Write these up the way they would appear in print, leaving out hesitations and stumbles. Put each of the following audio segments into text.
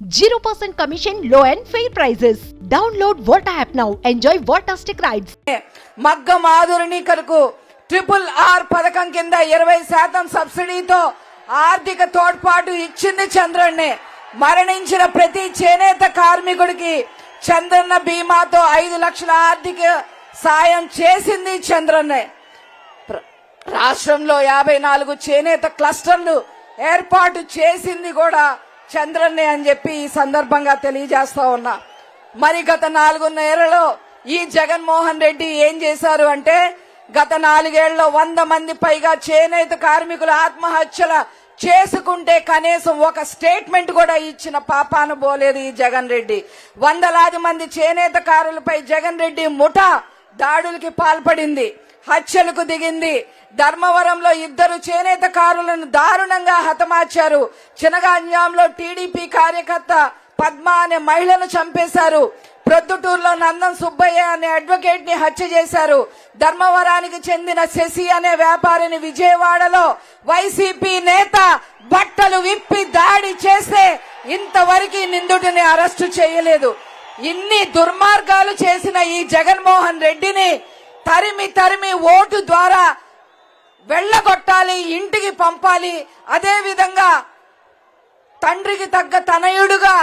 0% commission, low and fair prices. Download Volta app now. Enjoy Voltastic rides. మగ్గ మాధురిణీకరకు RRR పథకం కింద 20% సబ్సిడీతో ఆర్థిక తోడ్పాటు ఇచ్చింది చంద్రన్నే. మరణించిన ప్రతి చేనేత కార్మికుడికి చంద్రన్న బీమాతో 5 లక్షల ఆర్థిక సాయం చేసింది చంద్రన్నే. రాష్ట్రంలో 54 చేనేత క్లస్టర్లు ఏర్పాటు చేసింది కూడా చంద్రన్నే అని చెప్పి ఈ సందర్భంగా తెలియజేస్తా ఉన్నా. మరి గత 4 ఏళ్లలో ఈ జగన్మోహన్ రెడ్డి ఏం చేశారు అంటే, గత 4 ఏళ్లలో 100 మంది పైగా చేనేత కార్మికులు ఆత్మహత్యల చేసుకుంటే కనీసం ఒక స్టేట్మెంట్ కూడా ఇచ్చిన పాపాన పోలేదు ఈ జగన్ రెడ్డి. వందలాది మంది చేనేత కారులపై జగన్ రెడ్డి ముఠా దాడులకి పాల్పడింది, హత్యలకు దిగింది. ధర్మవరంలో 2 చేనేత కారులను దారుణంగా హతమార్చారు. చినగాంజాంలో టీడీపీ కార్యకర్త పద్మ అనే మహిళను చంపేశారు. ప్రొద్దుటూరులో నందం సుబ్బయ్య అనే అడ్వకేట్ ని హత్య చేశారు. ధర్మవరానికి చెందిన శశి అనే వ్యాపారిని విజయవాడలో వైసీపీ నేత బట్టలు విప్పి దాడి చేస్తే ఇంతవరకు నిందితుడిని అరెస్టు చేయలేదు. ఇన్ని దుర్మార్గాలు చేసిన ఈ జగన్మోహన్ రెడ్డిని తరిమి తరిమి ఓటు ద్వారా వెళ్లగొట్టాలి, ఇంటికి పంపాలి. అదే విధంగా తండ్రికి తగ్గ తనయుడుగా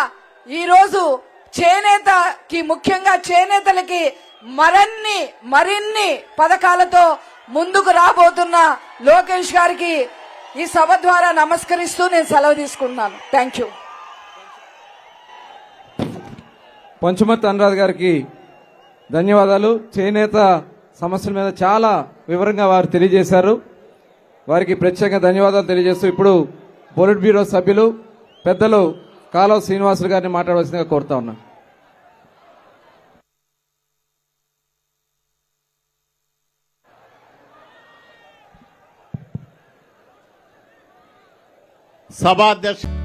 ఈరోజు చేనేతకి, ముఖ్యంగా చేనేతలకి మరిన్ని పథకాలతో ముందుకు రాబోతున్న లోకేష్ గారికి ఈ సభ ద్వారా నమస్కరిస్తూ నేను సెలవు తీసుకుంటున్నాను. Thank you. పంచుమర్తి అనురాధ్ గారికి ధన్యవాదాలు. చేనేత సమస్యల మీద చాలా వివరంగా వారు తెలియజేశారు. వారికి ప్రత్యేకంగా ధన్యవాదాలు తెలియజేస్తూ ఇప్పుడు పొలిట్ బ్యూరో సభ్యులు పెద్దలు కాలువ శ్రీనివాసులు గారిని మాట్లాడవలసిందిగా కోరుతా ఉన్నా. సభాధ్యక్ష